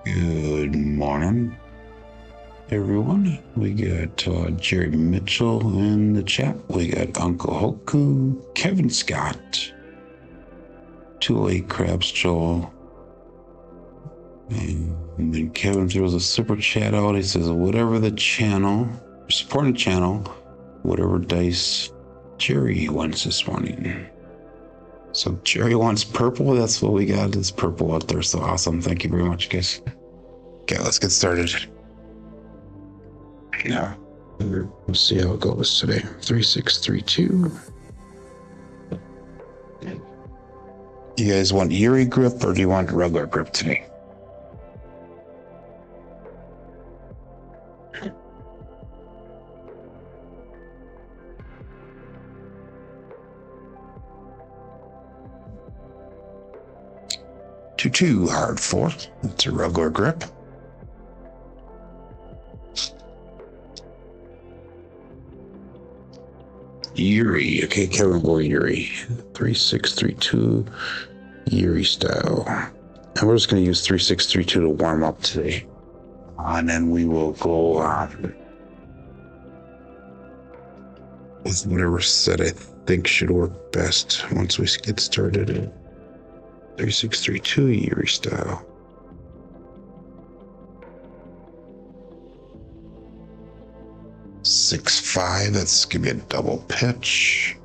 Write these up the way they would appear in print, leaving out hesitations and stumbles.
Good morning, everyone. We got Jerry Mitchell in the chat. We got Uncle Hoku, Kevin Scott, 208 Crabs Joel. And then Kevin throws a super chat out. He says, whatever the channel, supporting the channel, whatever dice Jerry wants this morning. So Jerry wants purple. That's what we got is purple out there. So awesome. Thank you very much, guys. Okay, let's get started. Now, we'll see how it goes today. 3632. You guys want Erie grip or do you want regular grip today? Two hard four. That's a regular grip. Erie. Okay, Kevin will Erie. 3632 Erie style. And we're just going to use 3632 to warm up today. And then we will go with whatever set I think should work best once we get started. 3632 Erie style. Six five. That's gonna be a double pitch.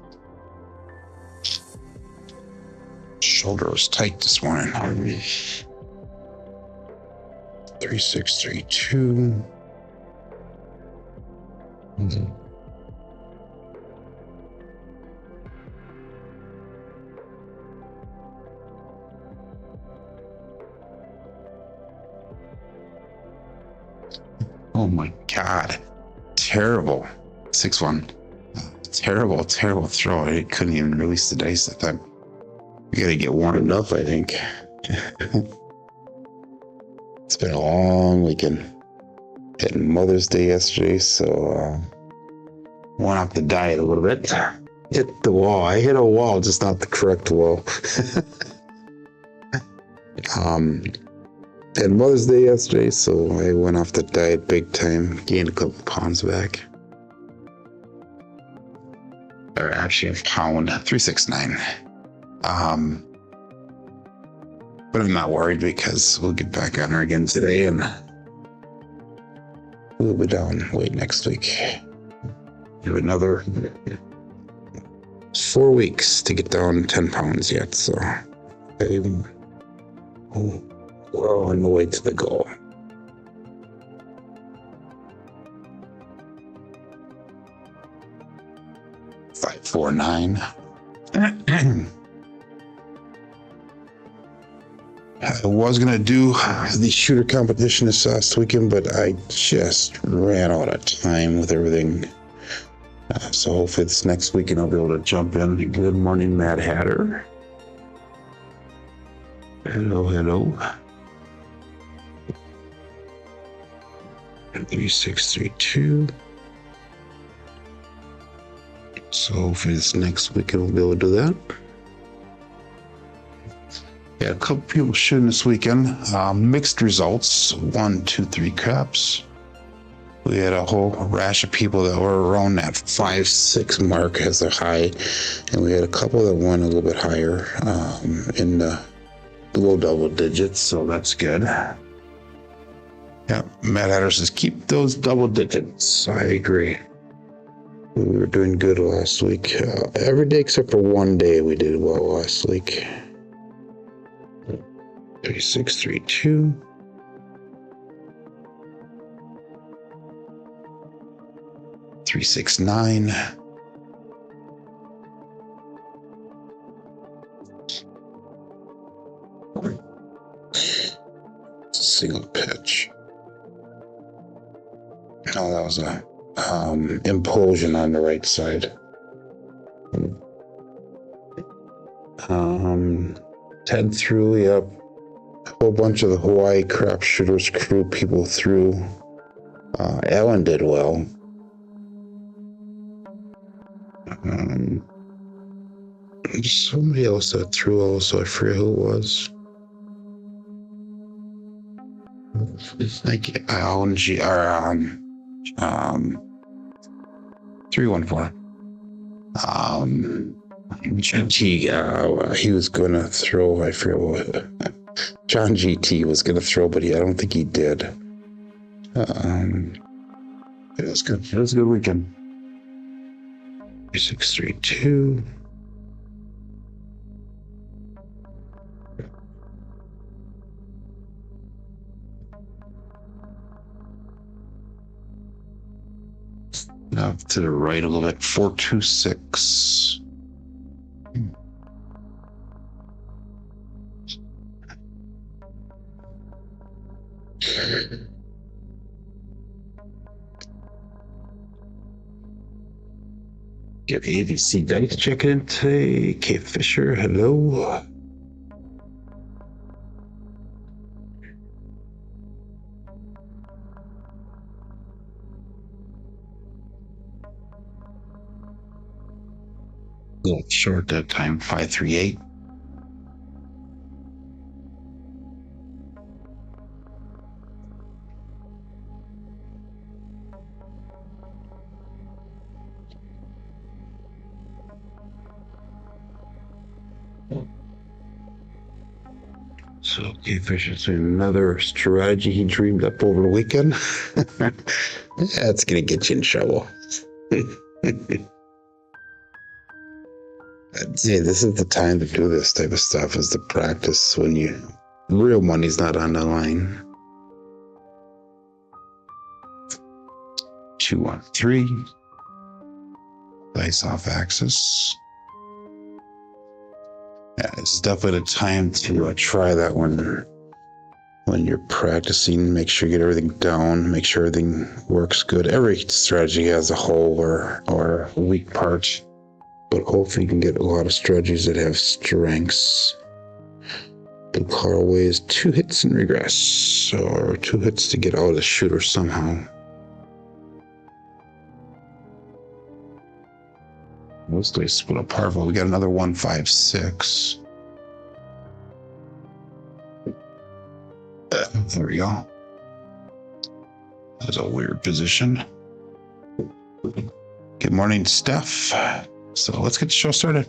Shoulder was tight this morning. 3632. Oh my God. Terrible. 6-1. Terrible throw. I couldn't even release the dice. I thought we gotta get warmed up, I think. It's been a long weekend. Had Mother's Day yesterday, so went off the diet a little bit. Hit the wall. I hit a wall, just not the correct wall. Had Mother's Day yesterday, so I went off the diet big time. Gained a couple pounds back. Or actually a pound. 369. But I'm not worried because we'll get back on her again today and we'll be down weight next week. We have another 4 weeks to get down 10 pounds yet, so we're on the way to the goal. Five, 4, 9. I was gonna do the shooter competition this last weekend, but I just ran out of time with everything. So hopefully this next weekend I'll be able to jump in. Good morning, Mad Hatter. Hello. 3632. So for this next weekend, we'll be able to do that. Yeah, a couple people shooting this weekend. Mixed results. 1, 2, 3 craps. We had a whole rash of people that were around that 5, 6 mark as a high, and we had a couple that went a little bit higher in the low double digits. So that's good. Yeah, Matt Hatter says, keep those double digits. I agree. We were doing good last week. Every day except for one day we did well last week. 3632. 369. Single pitch. Oh, that was a implosion on the right side. 10 through, yep. A whole bunch of the Hawaii crap shooters crew people through. Ellen did well. Somebody else that threw also, I forget who it was. Like LNG or 314. GT, he was gonna throw. I forget what John GT was gonna throw, but I don't think he did. It was good. It was a good weekend. 632. Now to the right a little bit. 426. Get ABC Dice checking in today. K Fisher, hello. A little short that time, 538. So, okay, Fisher's another strategy he dreamed up over the weekend. That's gonna get you in trouble. I'd say this is the time to do this type of stuff, is to practice when real money's not on the line. 213. Dice off axis. Yeah, it's definitely the time to try that when you're practicing. Make sure you get everything down. Make sure everything works good. Every strategy has a hole or a weak part, but hopefully you can get a lot of strategies that have strengths. The Carway is 2 hits in regress, or 2 hits to get out of the shooter somehow. Most ways split apart. Well, we got another 156. There we go. That's a weird position. Good morning, Steph. So let's get the show started.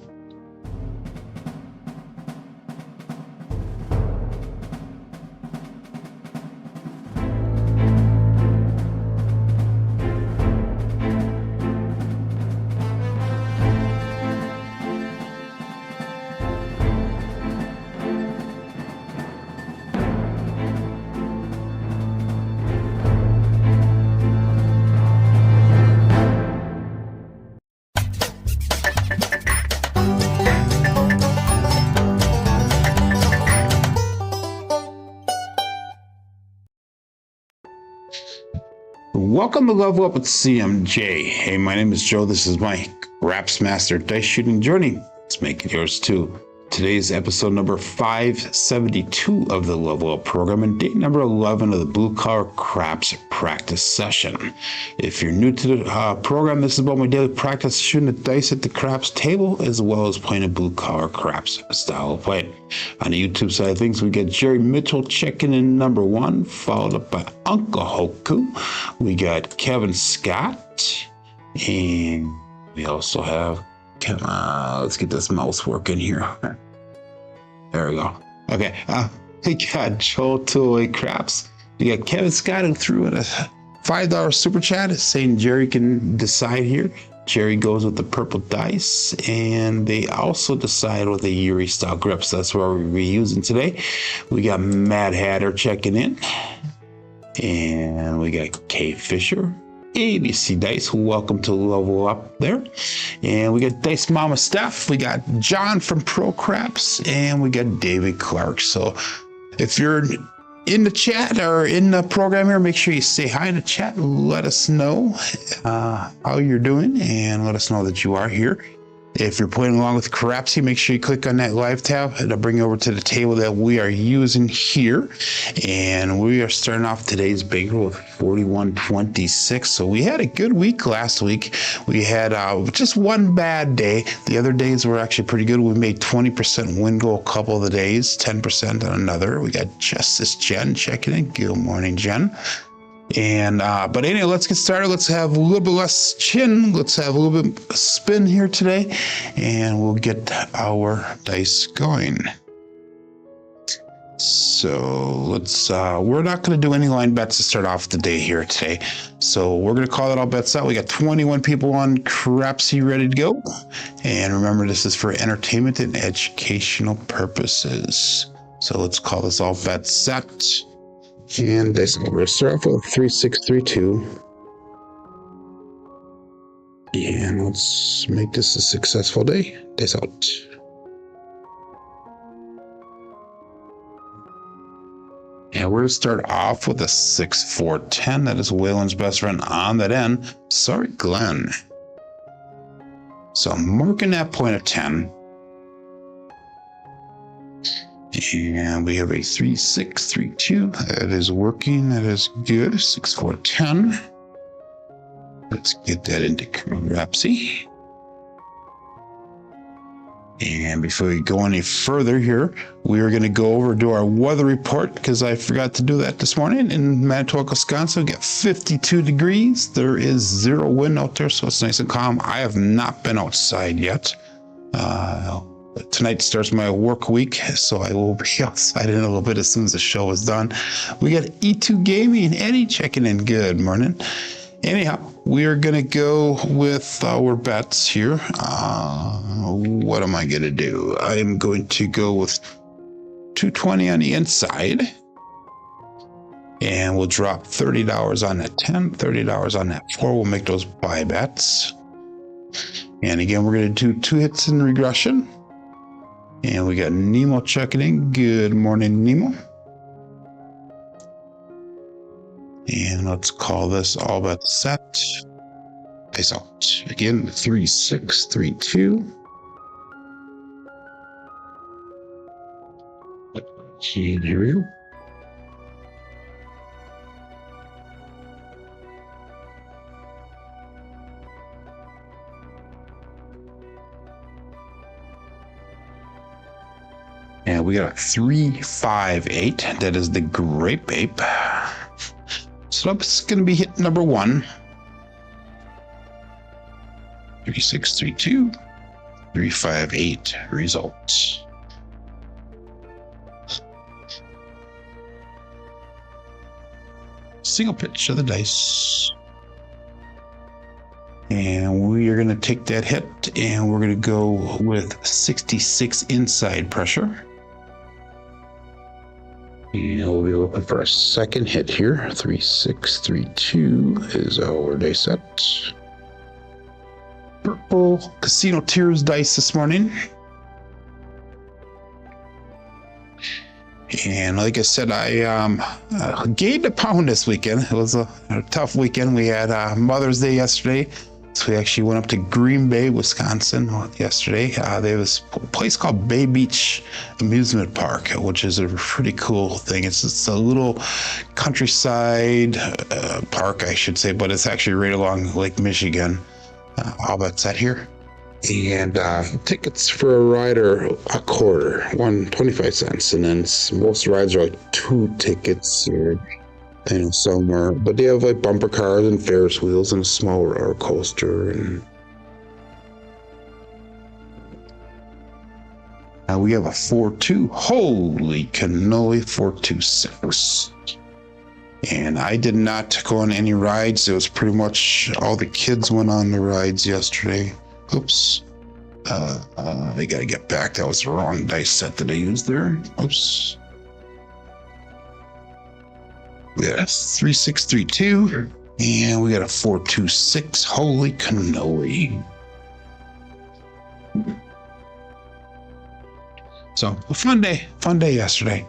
Welcome to Level Up with CMJ. Hey, my name is Joe. This is my Craps Master dice shooting journey. Let's make it yours too. Today's episode number 572 of the Level Up program and date number 11 of the Blue Collar Craps practice session. If you're new to the program, this is about my daily practice shooting the dice at the craps table, as well as playing a blue collar craps style of play. On the YouTube side of things, we get Jerry Mitchell checking in number 1, followed up by Uncle Hoku. We got Kevin Scott, and we also have, let's get this mouse working here. There we go. Okay, we got Joel 208 Craps. We got Kevin Scott, who threw in a $5 super chat saying Jerry can decide here. Jerry goes with the purple dice, and they also decide with a Yuri style grips. That's what we'll be using today. We got Mad Hatter checking in, and we got K Fisher, ABC Dice, welcome to Level Up there. And we got Dice Mama Steph, we got John from Procraps, and we got David Clark. So if you're in the chat or in the program here, make sure you say hi in the chat and let us know how you're doing, and let us know that you are here. If you're playing along with Crapsee, make sure you click on that live tab. It'll bring you over to the table that we are using here. And we are starting off today's bankroll with 41.26. So we had a good week last week. We had just one bad day. The other days were actually pretty good. We made 20% win goal a couple of the days, 10% on another. We got Justice Jen checking in. Good morning, Jen. And but anyway, let's get started. Let's have a little bit less chin. Let's have a little bit of spin here today, and we'll get our dice going. So let's we're not going to do any line bets to start off the day here today, so we're going to call it all bets out. We got 21 people on Crapsee ready to go, and remember, this is for entertainment and educational purposes. So let's call this all bets set. And dice, we're going to start off with 3632. And let's make this a successful day. Dice out. And we're going to start off with a 6-4-10. That is Waylon's best friend on that end. Sorry, Glenn. So I'm marking that point of 10. And we have a 3-6-3-2. That is working. That is good. 6-4-10. Let's get that into Crapsee. And before we go any further here, we are going to go over do our weather report because I forgot to do that this morning. In Manitowoc, Wisconsin, we got 52 degrees. There is 0 wind out there, so it's nice and calm. I have not been outside yet. Tonight starts my work week, so I will be outside in a little bit as soon as the show is done. We got E2 Gaming and Eddie checking in. Good morning. Anyhow, we are going to go with our bets here. What am I going to do? I am going to go with 220 on the inside. And we'll drop $30 on that 10, $30 on that 4. We'll make those buy bets. And again, we're going to do 2 hits in regression. And we got Nemo checking in. Good morning, Nemo. And let's call this all bet set. Dice out. Again, 3-6-3-2. And here we go. And we got a 3-5-8. That is the grape ape. So that's going to be hit number 1. 3-6-3-2. 3-5-8 results. Single pitch of the dice. And we are going to take that hit and we're going to go with 66 inside pressure. And we'll be looking for a second hit here. 3-6-3-2 is our dice set. Purple Casino Tears dice this morning. And like I said, I gained a pound this weekend. It was a tough weekend. We had Mother's Day yesterday. So we actually went up to Green Bay, Wisconsin yesterday. There was a place called Bay Beach Amusement Park, which is a pretty cool thing. It's a little countryside park, I should say, but it's actually right along Lake Michigan. All that's set here. And tickets for a ride are a quarter, 25 cents. And then most rides are like 2 tickets or somewhere, but they have like bumper cars and Ferris wheels and a small roller coaster. And we have a 4-2. Holy cannoli, 4-2-6. And I did not go on any rides. It was pretty much all the kids went on the rides yesterday. Oops. I gotta get back. That was the wrong dice set that I used there. Oops. We got a 3-6-3-2, and we got a 4-2-6. Holy cannoli. So, a fun day yesterday.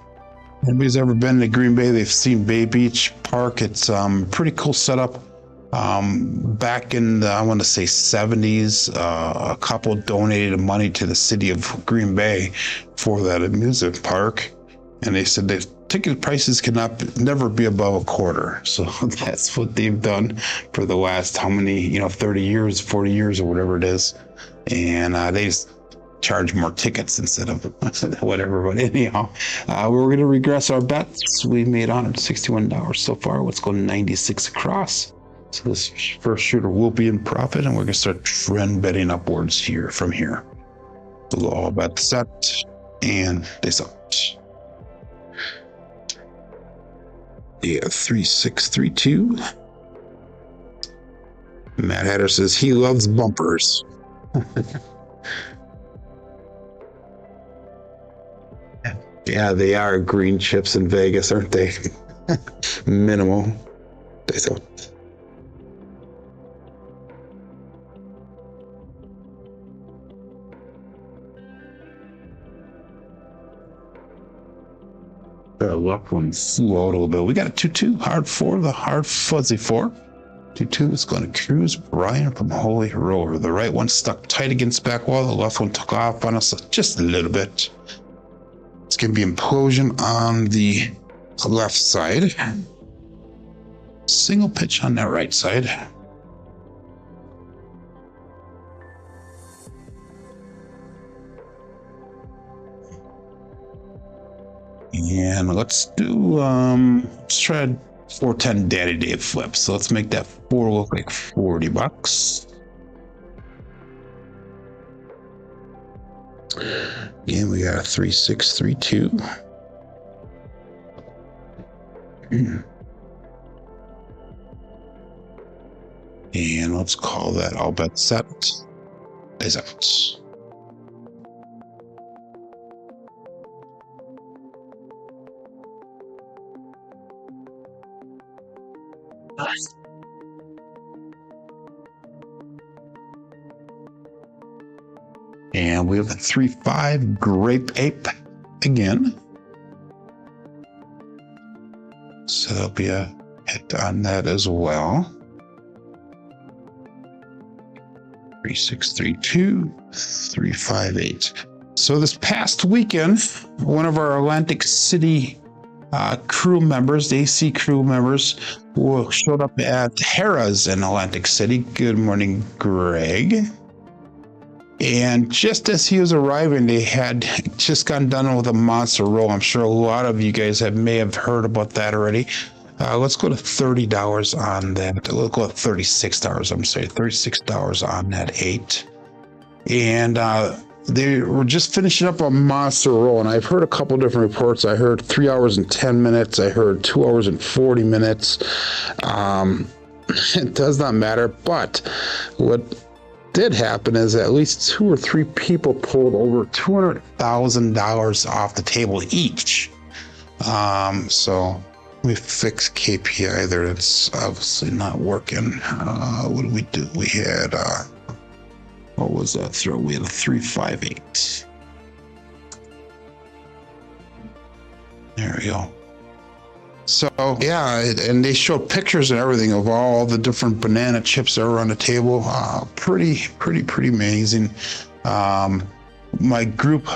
Anybody's ever been to Green Bay, they've seen Bay Beach Park. It's pretty cool setup. Back in the, I want to say 70s, a couple donated money to the city of Green Bay for that amusement park. And they said that ticket prices never be above a quarter. So that's what they've done for the last, how many, 30 years, 40 years, or whatever it is. And they just charge more tickets instead of whatever. But anyhow, we're going to regress our bets. We made $161 so far. Let's go 96 across. So this first shooter will be in profit, and we're going to start trend betting upwards here from here. So all bet set, and this out. Yeah, 3632. Matt Hatter says he loves bumpers. Yeah, they are green chips in Vegas, aren't they? Minimal. This out. The left one flew out a little bit. We got a 2-2, hard 4, the hard fuzzy 4. 2-2 is going to Cruise Brian from Holy Roller. The right one stuck tight against back wall. The left one took off on us just a little bit. It's going to be implosion on the left side. Single pitch on that right side. And let's do, let's try 410 Daddy Dave flip. So let's make that 4 look like $40. Again, we got a 3632. And let's call that all bet set. Is out. And we have a 3-5 Grape Ape again. So there'll be a hit on that as well. 3632, 358. So this past weekend, one of our Atlantic City crew members, the AC crew members, showed up at Harrah's in Atlantic City. Good morning, Greg. And just as he was arriving, they had just gotten done with a monster roll. I'm sure a lot of you guys may have heard about that already. Let's go to $30 on that. We'll go to $36. I'm sorry, $36 on that 8. And they were just finishing up a monster roll, and I've heard a couple different reports. I heard 3 hours and 10 minutes. I heard 2 hours and 40 minutes. It does not matter, but what did happen is at least 2 or 3 people pulled over $200,000 off the table each. So we fixed KPI there. It's obviously not working. What did we do? We had what was that throw? We had a 358. There we go. So yeah, and they showed pictures and everything of all the different banana chips that were on the table. Pretty amazing. My group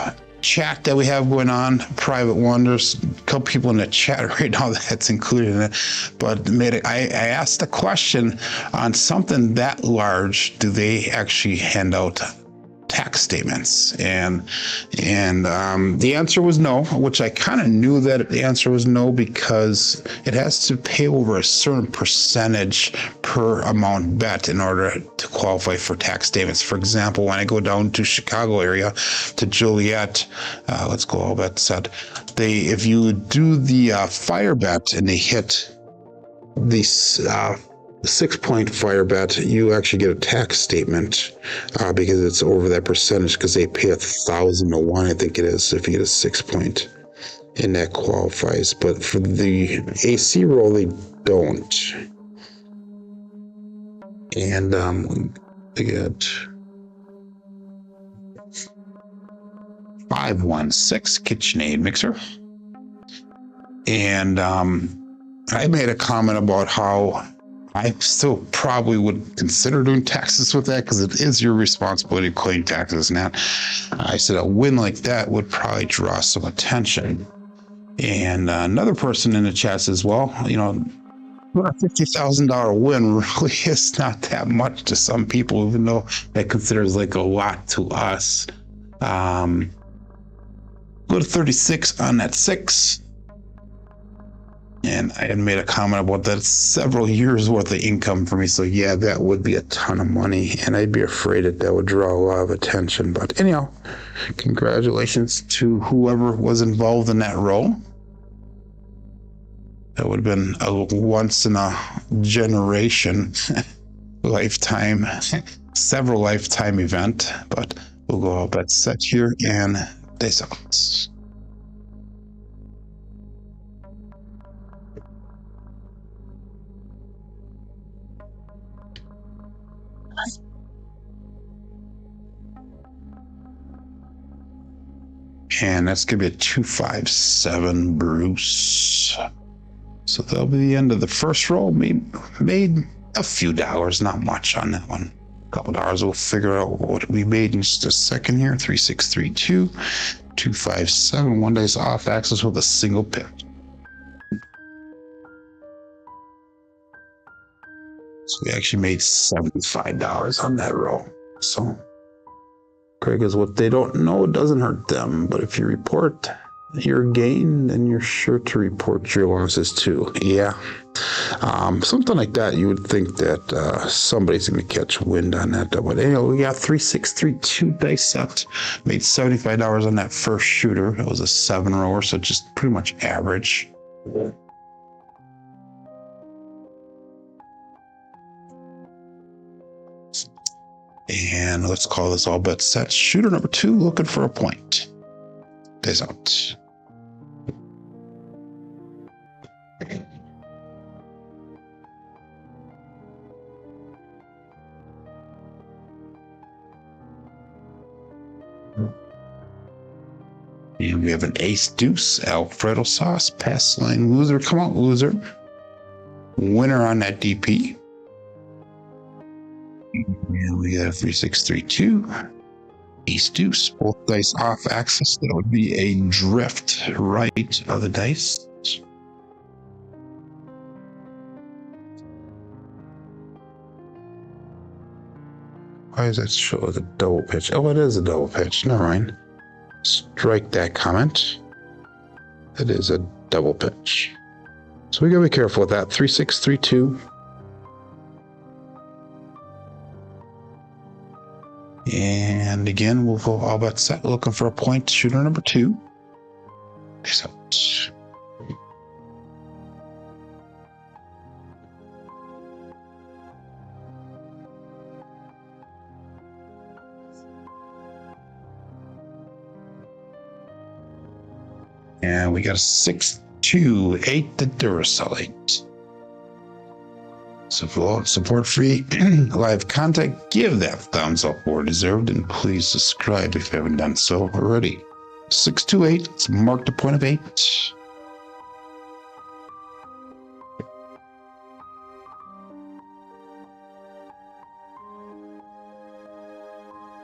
chat that we have going on, Private Wonders, a couple people in the chat right now that's included in it. But I asked a question on something that large. Do they actually hand out tax statements? And the answer was no, which I kind of knew that the answer was no, because it has to pay over a certain percentage per amount bet in order to qualify for tax statements. For example, when I go down to Chicago area to Joliet, let's go all bet set. If you do the fire bet and they hit the 6-point fire bet, you actually get a tax statement because it's over that percentage, because they pay 1,000 to 1, I think it is, if you get a 6-point, and that qualifies. But for the AC roll, they don't. And they get 516 KitchenAid mixer. And I made a comment about how I still probably would consider doing taxes with that because it is your responsibility to claim taxes. And that I said a win like that would probably draw some attention. And another person in the chat says, well, you know, a $50,000 win really is not that much to some people, even though that considers like a lot to us. Go to 36 on that 6. And I had made a comment about that. It's several years worth of income for me. So yeah, that would be a ton of money. And I'd be afraid that would draw a lot of attention. But anyhow, congratulations to whoever was involved in that role. That would have been a once in a generation lifetime, several lifetime event. But we'll go all bet set here and dice out. And that's going to be a 257 Bruce. So that'll be the end of the first roll. Made a few dollars, not much on that one. A couple dollars. We'll figure out what we made in just a second here. 3632, 257. 1 dice off axis with a single pip. So we actually made $75 on that roll. So Greg is what they don't know doesn't hurt them. But if you report your gain, then you're sure to report your losses too. Yeah. Something like that, you would think that somebody's going to catch wind on that. But anyway, we got 3632 dice set. Made $75 on that first shooter. It was a 7-rower, so just pretty much average. And let's call this all bet set. Shooter number 2, looking for a point. Dice out. And we have an ace deuce, Alfredo sauce, pass line loser. Come on, loser. Winner on that DP. And we got a 3632. Ace deuce, both dice off axis. That would be a drift right of the dice. Why does that show as a double pitch? Oh, it is a double pitch. Never mind. Strike that comment. It is a double pitch. So we gotta be careful with that. 3632. And again, we'll go all bet set, looking for a point. Shooter number 2. Peace out. And we got a 628 the Duracellite. Support free live content. Give that thumbs up or deserved, and please subscribe if you haven't done so already. 628. Let's mark the point of 8.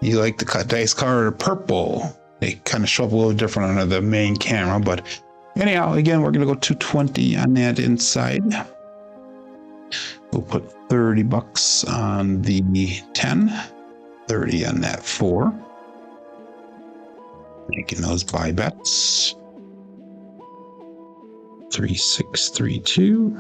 You like the dice color purple. They kind of show up a little different under the main camera, but anyhow, again, we're going to go 220 on that inside. We'll put 30 bucks on the 10, 30 on that 4. Making those buy bets. 3632.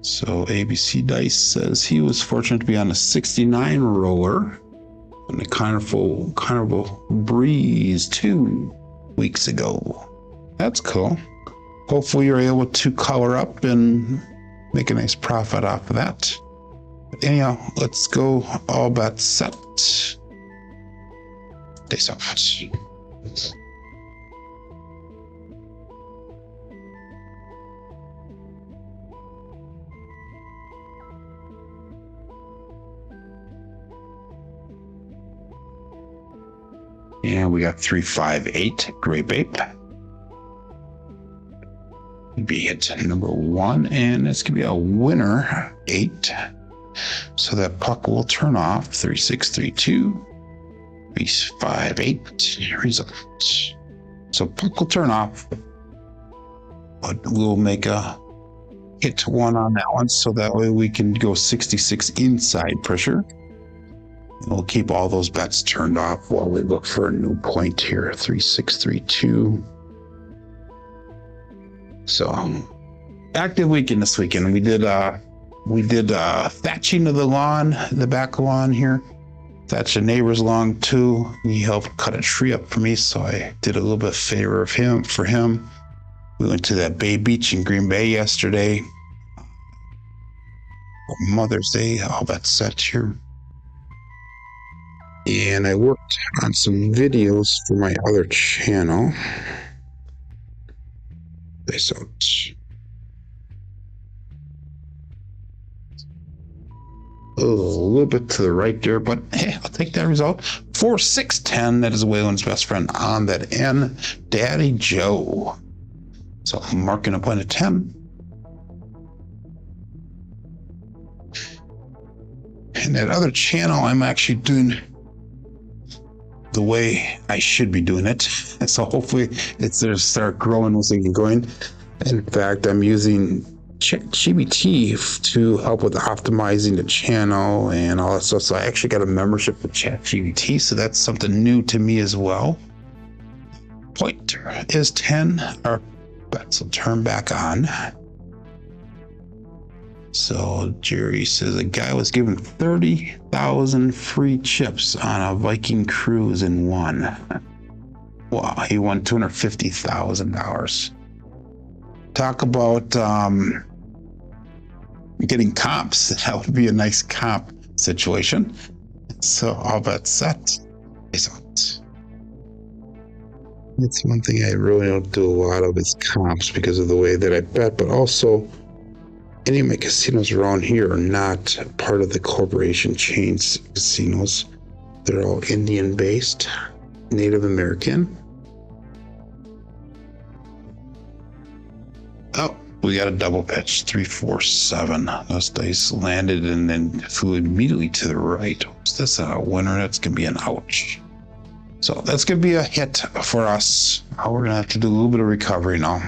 So ABC Dice says he was fortunate to be on a 69 roller on the Carnival Breeze 2 weeks ago. That's cool. Hopefully you're able to color up and make a nice profit off of that. But anyhow, let's go all bets set. Dice off. And we got 358 Grape Ape. be hit number 1, and it's going to be a winner 8. So that puck will turn off 3632 358 result. So puck will turn off, but we'll make a hit 1 on that one, so that way we can go 66 inside pressure. We'll keep all those bets turned off while we look for a new point here. 3632. So active weekend this weekend. We did thatching of the lawn, the back lawn here. Thatched a neighbor's lawn too. He helped cut a tree up for me, so I did a little bit of favor of him for him. We went to that Bay Beach in Green Bay yesterday. Mother's Day, all that set here. And I worked on some videos for my other channel. This out. A little bit to the right there, but hey, I'll take that result. 4610, that is Waylon's best friend on that N, Daddy Joe. So I'm marking a point of 10. And that other channel, I'm actually doing the way I should be doing it. So hopefully it's going to start growing once I get going. In fact, I'm using ChatGPT to help with optimizing the channel and all that stuff. So I actually got a membership with ChatGPT, so that's something new to me as well. Pointer is 10. Our bets will turn back on. So Jerry says a guy was given 30,000 free chips on a Viking cruise and won. Wow, he won $250,000. Talk about getting comps. That would be a nice comp situation. So all bets set. It's one thing I really don't do a lot of is comps because of the way that I bet, but also any of my casinos around here are not part of the corporation chains casinos. They're all Indian based, Native American. Oh, we got a double pitch, 347. Those dice landed and then flew immediately to the right. Is this a winner? That's going to be an ouch. So that's going to be a hit for us. We're going to have to do a little bit of recovery now.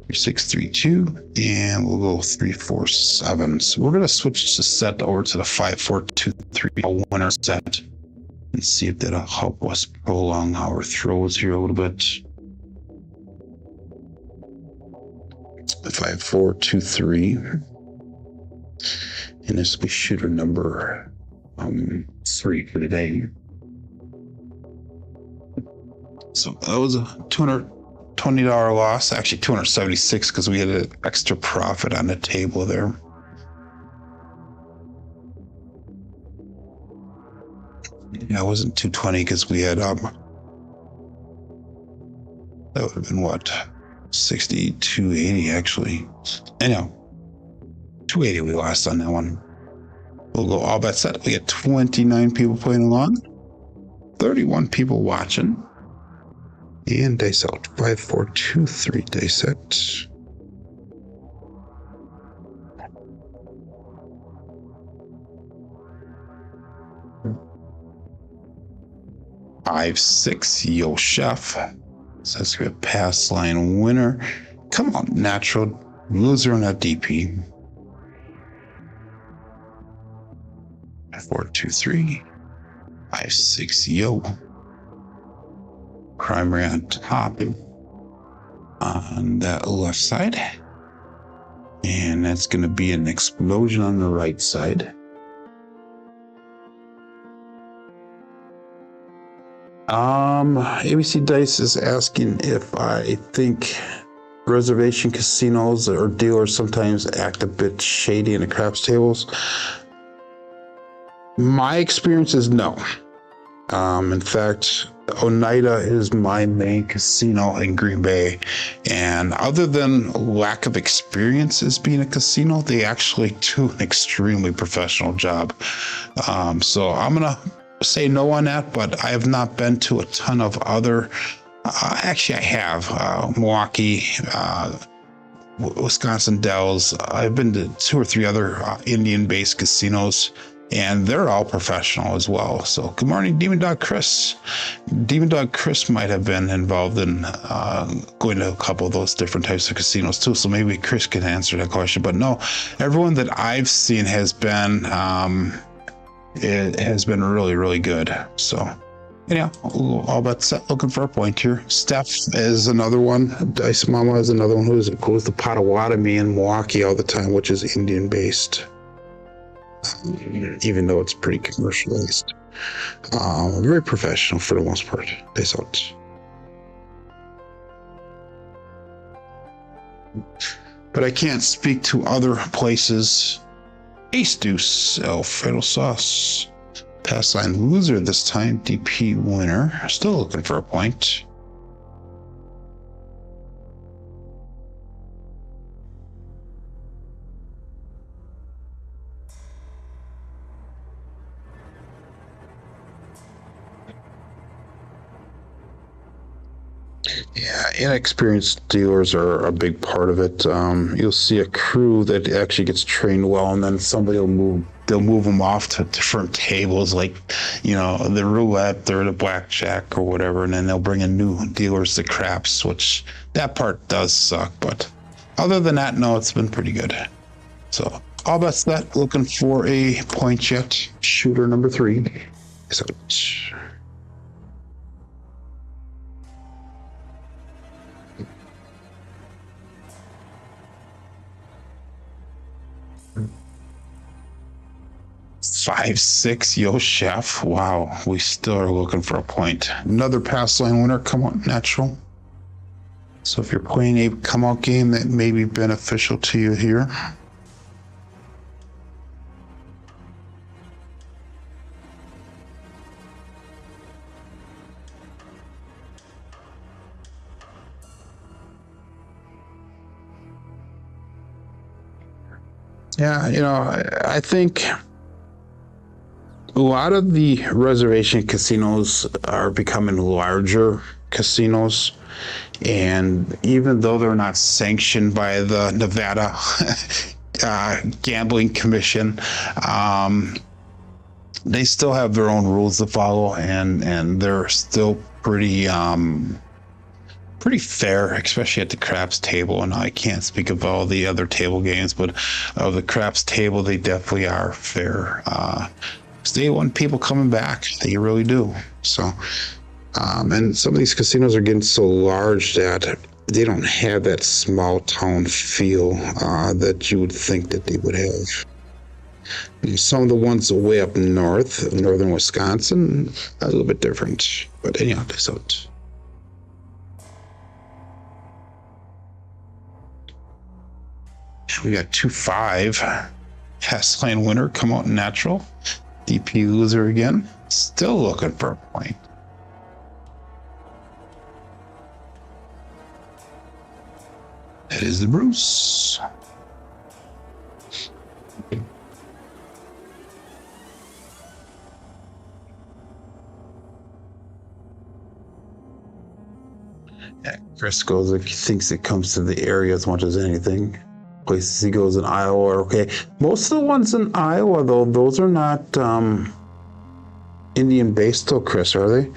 3632, and we'll go 347. So we're going to switch the set over to the 5423 winner set and see if that'll help us prolong our throws here a little bit. The 5423, and this will be shooter number 3 for today. So that was a $220 loss, actually 276 because we had an extra profit on the table there. Yeah, it wasn't 220 because we had that would have been what, 60, 280 actually. Anyhow, 280 we lost on that one. We'll go all bet set. We get 29 people playing along, 31 people watching. And dice out 5423 dice set. Five, 6, Yo Chef. So that's a pass line winner. Come on, natural loser on that DP. 423. 5, 6, Yo. Primary on top on that left side, and that's going to be an explosion on the right side. ABC Dice is asking if I think reservation casinos or dealers sometimes act a bit shady in the craps tables. My experience is no. In fact, Oneida is my main casino in Green Bay, and other than lack of experience as being a casino, they actually do an extremely professional job. So I'm gonna say no on that, but I have not been to a ton of other. Actually, I have Milwaukee, Wisconsin Dells. I've been to 2 or 3 other Indian-based casinos, and they're all professional as well. So good morning, Demon Dog Chris. Demon Dog Chris might have been involved in going to a couple of those different types of casinos too. So maybe Chris can answer that question. But no, everyone that I've seen has been it has been really, really good. So anyhow, all about set. Looking for a point here. Steph is another one. Dice Mama is another one who goes to Potawatomi in Milwaukee all the time, which is Indian based. Even though it's pretty commercialized, very professional for the most part. They thought. But I can't speak to other places. Ace Deuce, Alfredo Sauce. Pass line loser this time. DP winner. Still looking for a point. Yeah, inexperienced dealers are a big part of it. You'll see a crew that actually gets trained well, and then somebody will move. They'll move them off to different tables, like the roulette or the blackjack or whatever, and then they'll bring in new dealers to craps, which that part does suck. But other than that, no, it's been pretty good. So all that's that. Looking for a point yet. Shooter number 3. So. 5-6, yo chef. Wow, we still are looking for a point. Another pass line winner. Come on, natural. So if you're playing a come out game, that may be beneficial to you here. Yeah, I think a lot of the reservation casinos are becoming larger casinos, and even though they're not sanctioned by the Nevada Gambling Commission, they still have their own rules to follow, and they're still pretty fair, especially at the craps table. And I can't speak of all the other table games, but of the craps table, they definitely are fair. They want people coming back. They really do. So, and some of these casinos are getting so large that they don't have that small town feel that you would think that they would have. Some of the ones way up north, northern Wisconsin, a little bit different. But anyhow, this out. We got 2-5. Pass line winner, come out natural. DP loser again. Still looking for a point. That is the Bruce. Yeah, Chris goes like he thinks it comes to the area as much as anything. Places he goes in Iowa are okay. Most of the ones in Iowa, though, those are not Indian based, though, Chris, are they?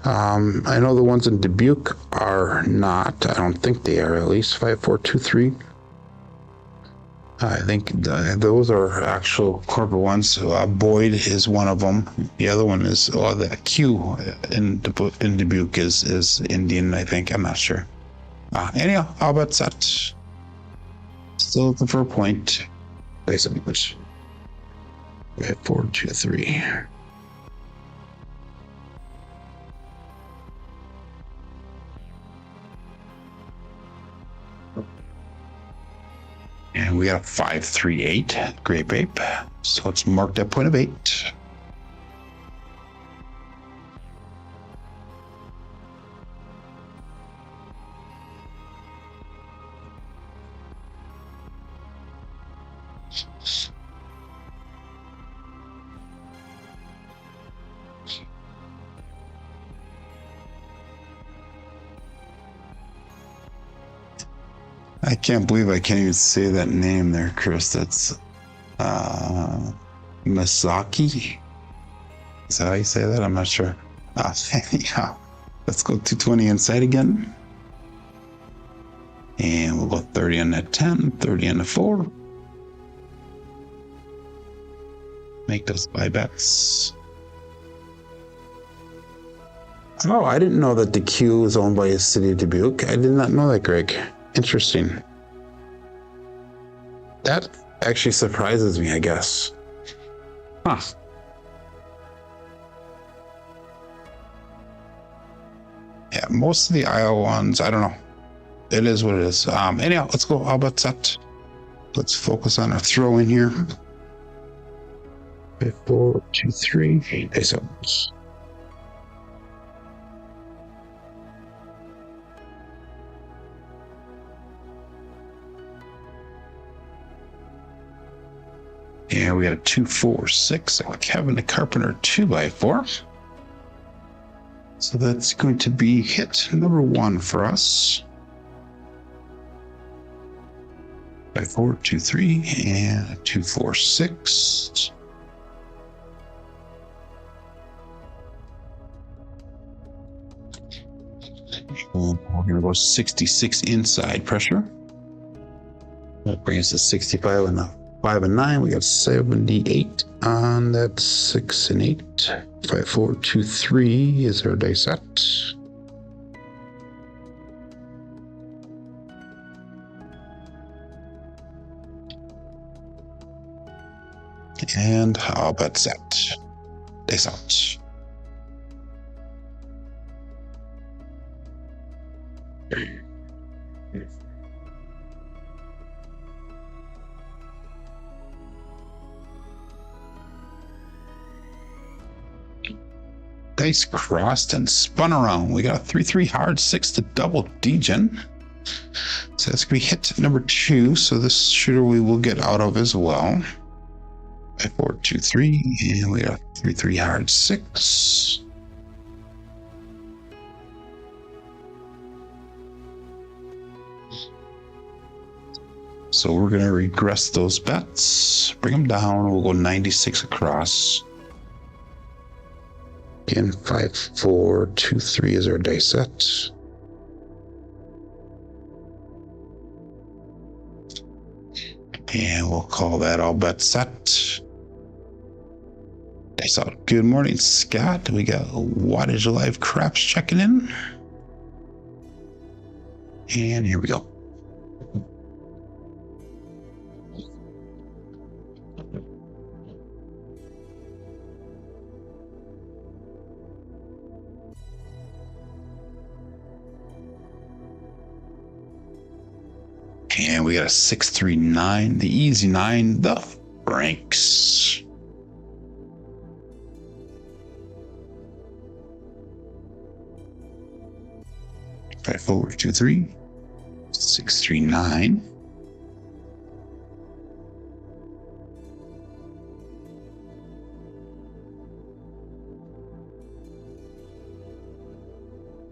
I know the ones in Dubuque are not. I don't think they are, at least. 5423. I think those are actual corporate ones. Boyd is one of them. The other one is the Q in Dubuque is Indian, I think. I'm not sure. Anyhow, how about that? Still looking for a point. Place of which we had 423. And we got a 538 Grape Ape. So let's mark that point of 8. I can't believe I can't even say that name there, Chris. That's Masaki. Is that how you say that? I'm not sure. Yeah. Let's go 220 inside again. And we'll go 30 on that 10, 30 on the 4. Make those buy bets. Oh, I didn't know that the Q was owned by the city of Dubuque. I did not know that, Greg. Interesting. That actually surprises me, I guess. Huh. Yeah, most of the Iowa ones, I don't know. It is what it is. Anyhow, let's go. How about that? Let's focus on our throw in here. 5, 4, 2, 3. Ace up. And we got a 2, 4, 6. Kevin the Carpenter 2x4. So that's going to be hit number 1 for us. 5, 4, 2, 3, and 2, 4, 6. We're going to go 66 inside pressure. That brings us to 65 and 5 and 9. We got 78 on that 6 and 8. 5, 4, 2, 3 is our dice set. And how about set? Dice out. Dice crossed and spun around. We got a 3-3 hard 6 to double degen. So that's gonna be hit number 2. So this shooter we will get out of as well. 5, 4, 2, 3, and we got 3-3 hard 6. So we're gonna regress those bets, bring them down. We'll go 96 across. Again, 5, 4, 2, 3 is our dice set. And we'll call that all bets set. Dice out. Good morning, Scott. We got Wattage Alive Craps checking in. And here we go. And we got a 639, the easy 9, the Franks. Five, 4, 2, 3, 639.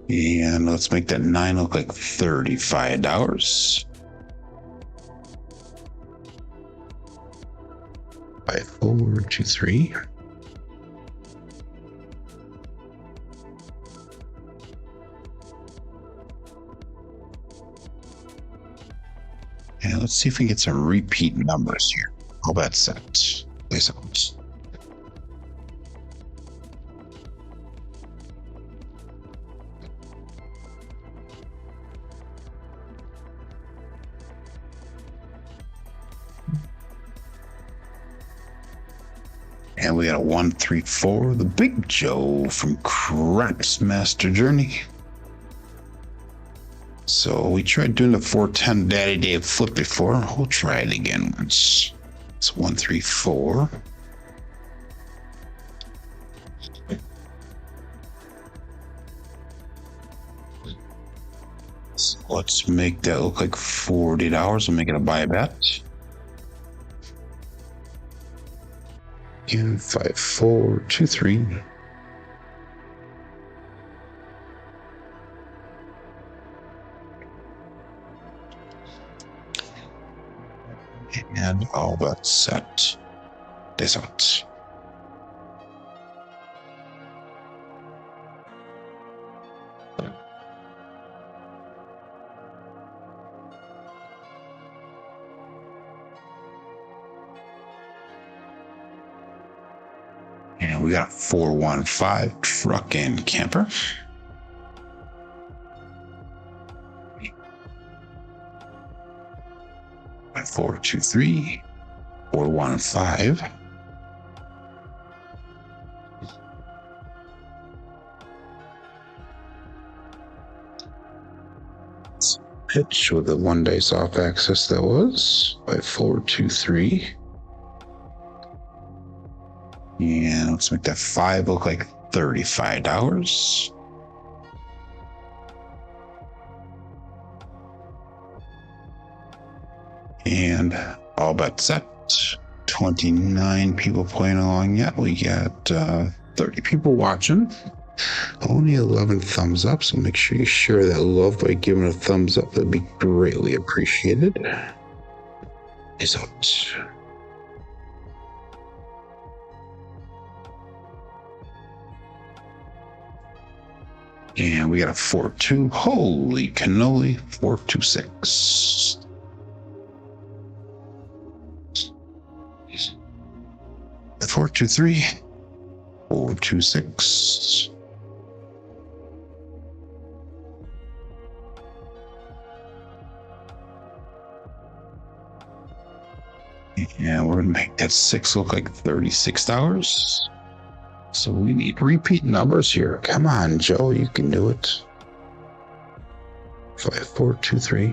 And let's make that 9 look like $35. 5, 4, 2, 3. And let's see if we can get some repeat numbers here. How about that? Place out. And we got a 1, 3, 4, the Big Joe from Crapsee Master Journey. So we tried doing the 410 Daddy Dave flip before. We'll try it again once. It's 1, 3, 4. So let's make that look like $40. We'll make it a buy bet. In 5, 4, 2, 3. And all but set. This out. And we got 415 truck and camper. By 423, 415. Pitch with the 1 dice off access that was by 423. And let's make that 5 look like $35. And all but set. 29 people playing along yet. We got 30 people watching. Only 11 thumbs up, so make sure you share that love by giving a thumbs up. That'd be greatly appreciated. Is out. And we got a 4-2. Holy cannoli. 426. The 423. 426. And we're gonna make that 6 look like $36. So we need repeat numbers here. Come on, Joe, you can do it. 5423.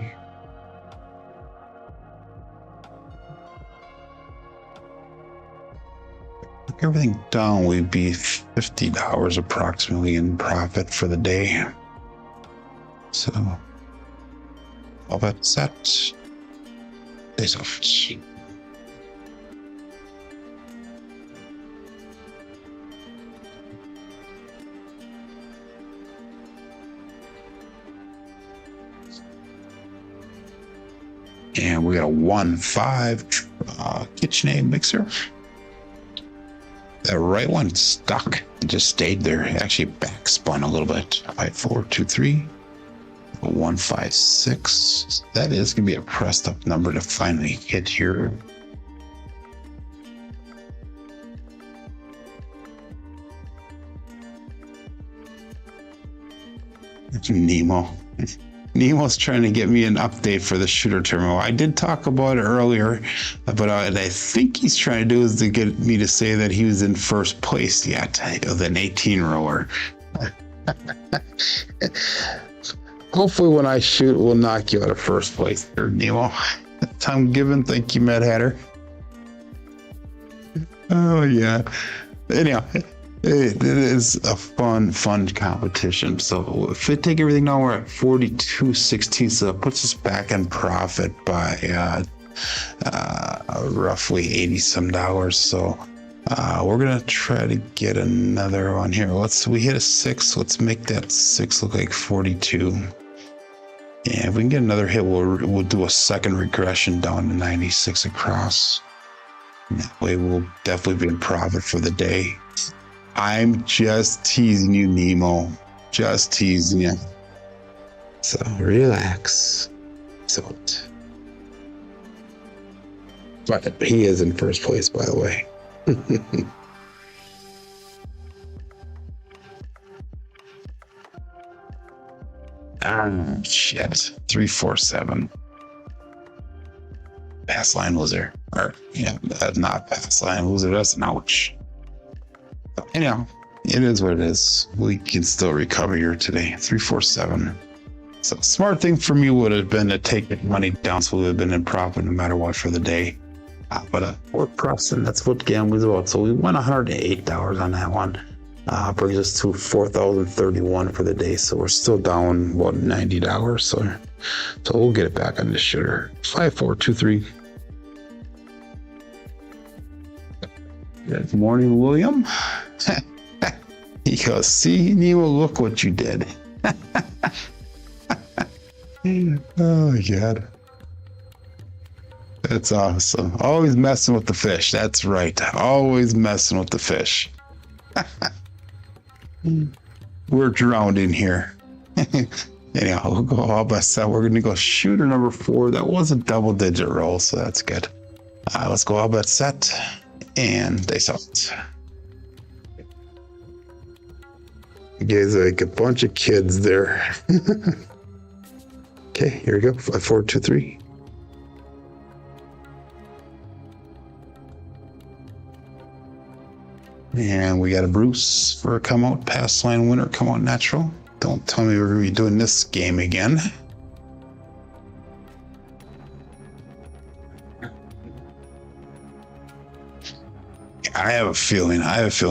Break everything down, we'd be $50 approximately in profit for the day. So all that set. Days off. And we got a 1-5 KitchenAid mixer. That right one stuck. It just stayed there. It actually back spun a little bit. 5423. 156. That is going to be a pressed up number to finally hit here. Nemo. Nemo's trying to get me an update for the shooter terminal. I did talk about it earlier, but I think he's trying to do is to get me to say that he was in first place yet with an 18 rower. Hopefully when I shoot, we'll knock you out of first place there, Nemo. Time given. Thank you, Mad Hatter. Oh, yeah. Anyhow, it is a fun competition. So if we take everything down, we're at 42.16. So that puts us back in profit by roughly $80 some. So we're gonna try to get another one here. We hit a 6. Let's make that 6 look like 42. And if we can get another hit, we'll do a second regression down to 96 across. And that way we'll definitely be in profit for the day. I'm just teasing you, Nemo. Just teasing you. So relax. So, but he is in first place, by the way. Shit. 347. Pass line loser. Or, yeah, that's not pass line loser. That's an ouch. Anyhow, it is what it is. We can still recover here today. 347. So smart thing for me would have been to take the money down, so we would have been in profit no matter what for the day. But we're pressing. That's what gambling's about. So we won $108 on that one. Brings us to $4,031 for the day. So we're still down about $90. So we'll get it back on this shooter. 5423. Good morning, William. He goes, see, Nemo, look what you did. Oh, my God. That's awesome. Always messing with the fish. That's right. Always messing with the fish. We're drowning here. Anyhow, we'll go all by set. We're going to go shooter number 4. That was a double-digit roll, so that's good. Let's go all bet set and dice out. You guys are like a bunch of kids there. Okay, here we go. 5, 4, 2, 3. And we got a Bruce for a come out, pass line winner, come out natural. Don't tell me we're going to be doing this game again. I have a feeling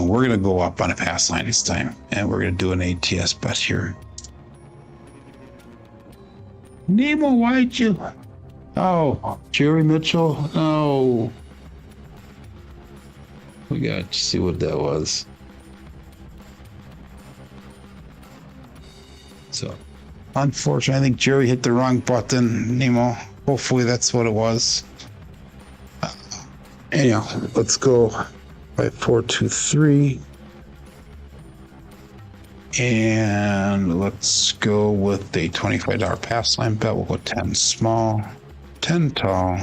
we're going to go up on a pass line this time. And we're going to do an ATS bet here. Nemo, why'd you? Oh, Jerry Mitchell. Oh. We got to see what that was. So, unfortunately, I think Jerry hit the wrong button, Nemo. Hopefully that's what it was. Anyhow, let's go 5, 4, 2, 3. And let's go with a $25 pass line bet. We'll go 10 small, 10 tall.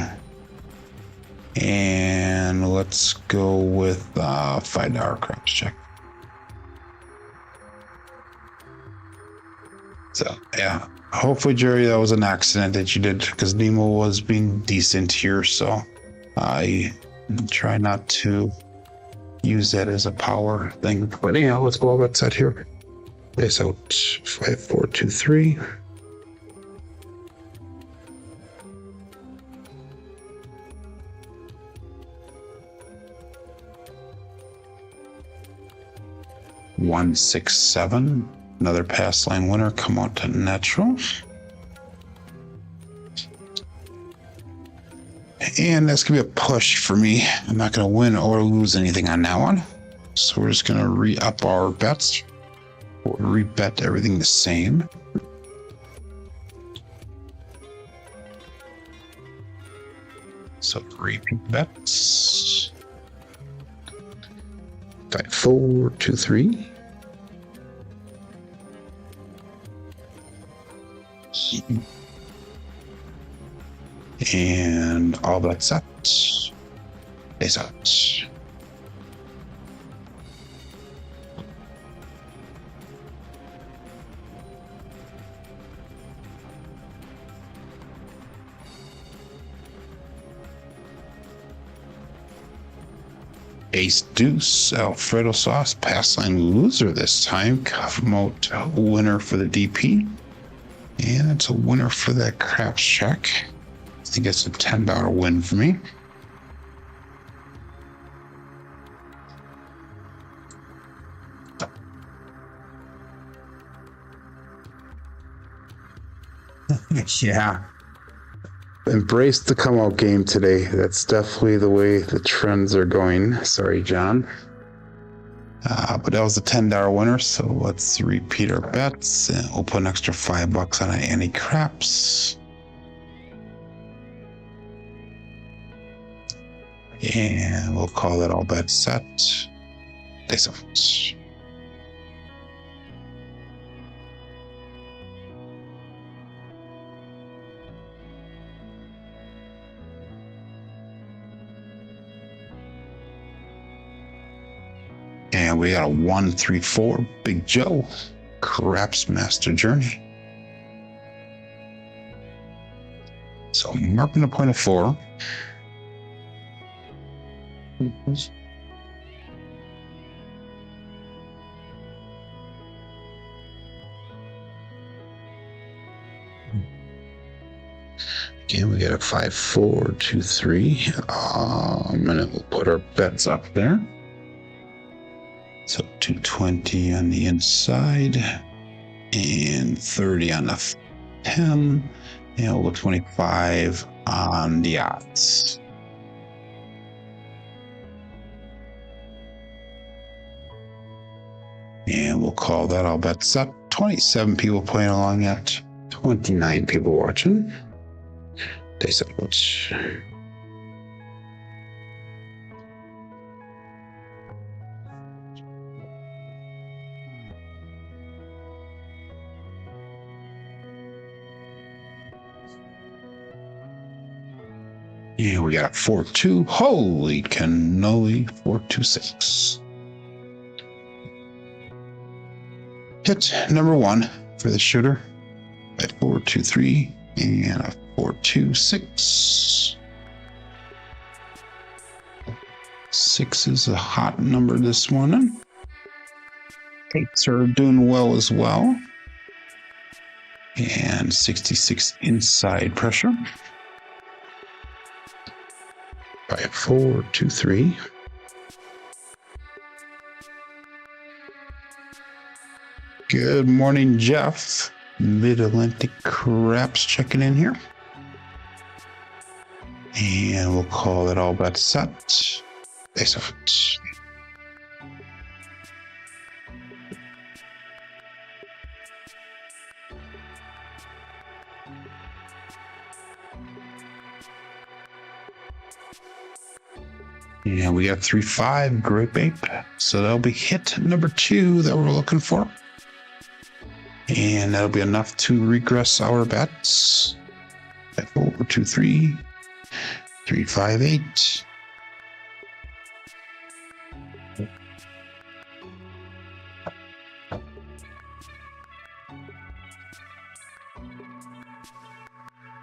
And let's go with $5 craps check. So, yeah. Hopefully, Jerry, that was an accident that you did because Nemo was being decent here. So, I try not to use that as a power thing. But anyhow, let's go all that set here. Base out 5, 4, 2, 3. One, 6, 7. Another pass line winner, come out to natural. And that's gonna be a push for me. I'm not gonna win or lose anything on that one. So we're just gonna re-up our bets. Or re-bet everything the same. So repeat bets. 5, 4, 2, 3. And all that's set. Is out. Ace Deuce, Alfredo sauce, pass line loser this time. Come out winner for the DP. And it's a winner for that craps check. I think it's a $10 win for me. Yeah. Embrace the come out game today. That's definitely the way the trends are going. Sorry, John. But that was a $10 winner, so let's repeat our bets. And we'll put an extra $5 on any craps. And we'll call that all bets set. Dice out. And we got a 1, 3, 4, Big Joe, Craps Master Journey. So marking a point of 4. Again, we got a 5, 4, 2, 3. And then we'll put our bets up there. So 220 on the inside and 30 on the pen. And we'll go 25 on the odds. And we'll call that all bets up. 27 people playing along at 29 people watching. Dice out. And we got a 4-2. Holy cannoli, 4-2-6. Hit number 1 for the shooter at 4-2-3 and a 4-2-6. 6 is a hot number this morning. 8s are doing well as well. And 66 inside pressure. 5-4-2-3. Good morning, Jeff. Mid-Atlantic Craps checking in here. And we'll call it all bet set. Face out. Yeah, we got 3-5, great babe. So that'll be hit number 2 that we're looking for. And that'll be enough to regress our bets. At 4-2-3, 3-5-8.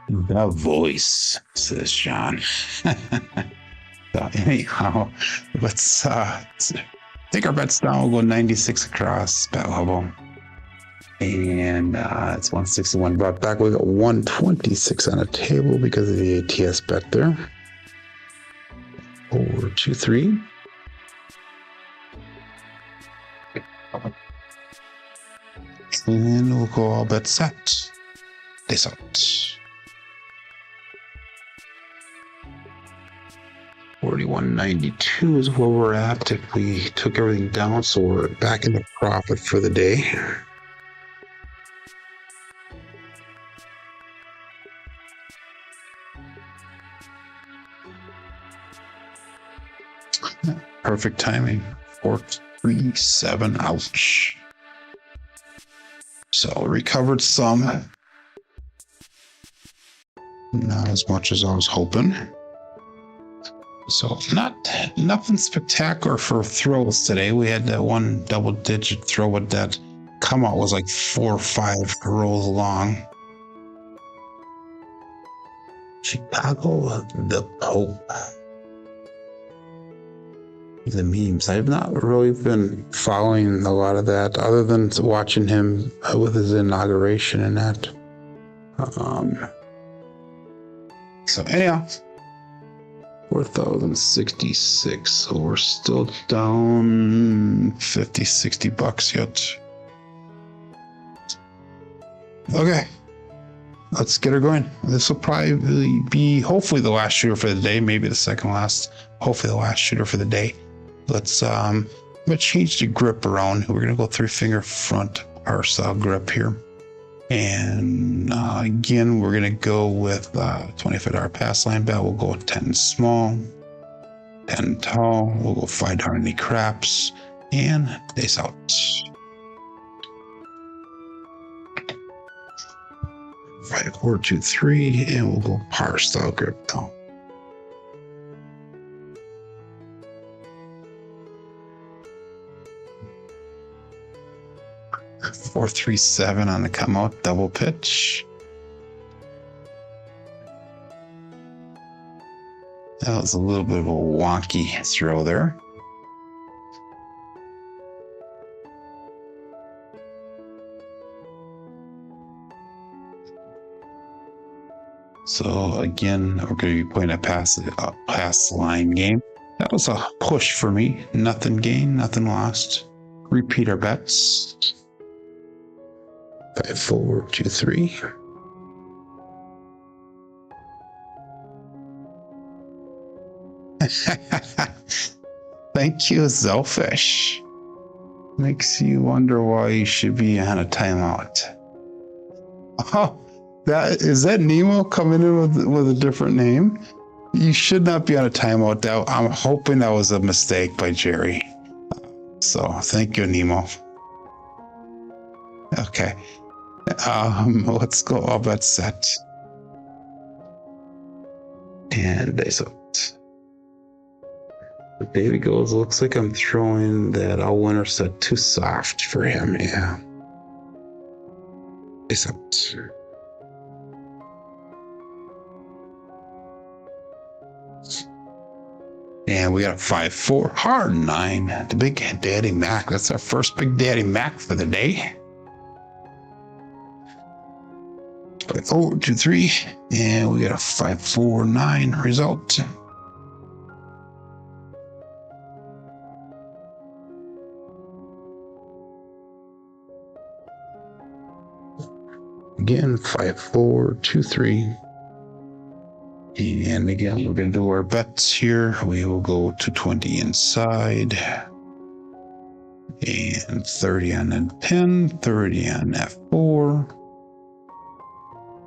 The voice, says John. So anyhow, let's take our bets down. We'll go 96 across bet level. And it's 161 brought back. We got 126 on the table because of the ATS bet there. 4-2-3. And we'll go all bet set. This out. 41.92 is where we're at if we took everything down, so we're back in the profit for the day. Perfect timing. 4-3-7. Ouch. So recovered some. Not as much as I was hoping. So nothing spectacular for throws today. We had that one double-digit throw with that come out was like 4 or 5 rolls long. Chicago, the Pope. The memes. I've not really been following a lot of that, other than watching him with his inauguration and that. So anyhow. 4,066, so we're still down 50, 60 bucks yet. Okay, let's get her going. This will probably be hopefully the last shooter for the day, maybe the second last, hopefully the last shooter for the day. Let's I'm gonna change the grip around. We're gonna go 3-finger front par style grip here. And again, we're going to go with $25 pass line bet. We'll go 10 small, 10 tall. We'll go $5 in the craps and face out. 5-4-2-3, and we'll go par style grip down. Four, 3, 7 on the come out, double pitch. That was a little bit of a wonky throw there. So again, we're going to be playing a pass line game. That was a push for me. Nothing gained, nothing lost. Repeat our bets. 5-4-2-3. Thank you, Zelfish. Makes you wonder why you should be on a timeout. Oh, is that Nemo coming in with a different name? You should not be on a timeout. I'm hoping that was a mistake by Jerry. So thank you, Nemo. Okay. Let's go all bet set. And dice out. But there he goes. Looks like I'm throwing that all winner set too soft for him. Yeah. Dice out. And we got a 5-4 hard 9. The Big Daddy Mac. That's our first Big Daddy Mac for the day. 5-4, 2, 3. And we got a 5-4, 9 result. Again, 5-4, 2, 3. And again, we're going to do our bets here. We will go to 20 inside. And 30 on the penn, 30 on F4.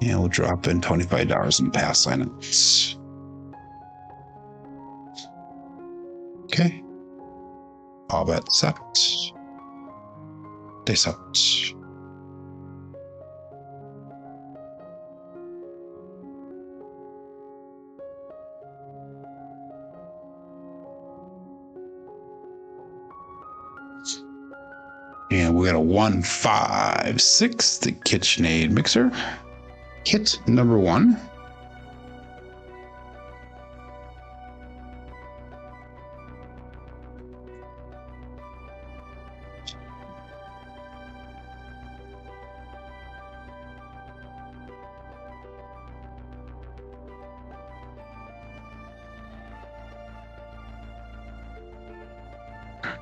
And we'll drop in $25 in pass lineups. Okay. All bets set. Dice out. And we got a 156, the KitchenAid mixer. Kit number 1.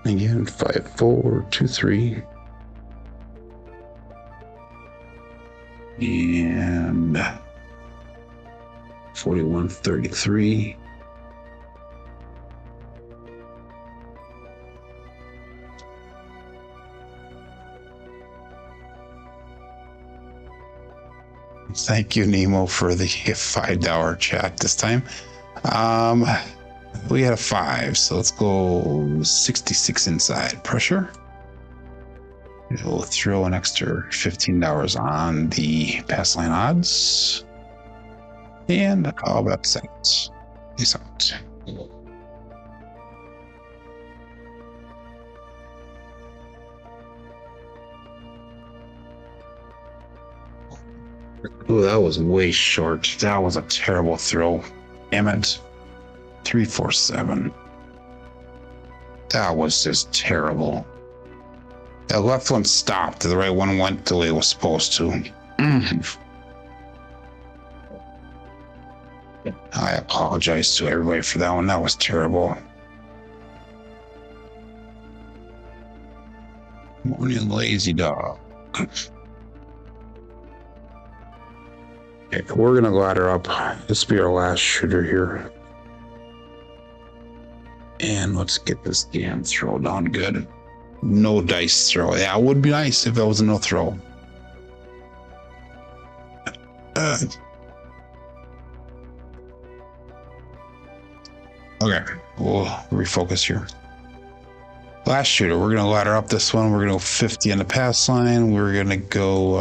Again, 5-4, 2, 3. And 41-33. Thank you, Nemo, for the $5 chat this time. We had a 5, so let's go 66 inside pressure. We'll throw an extra $15 on the pass line odds. And all bets set. Peace out. Oh, that was way short. That was a terrible throw. Damn it. 3-4-7. That was just terrible. That left one stopped. The right one went the way it was supposed to. I apologize to everybody for that one. That was terrible. Morning, lazy dog. Okay, we're gonna ladder up. This will be our last shooter here. And let's get this damn throw down good. No dice throw. Yeah, it would be nice if it was a no throw. Okay, we'll refocus here. Last shooter, we're gonna ladder up this one. We're gonna go 50 on the pass line. We're gonna go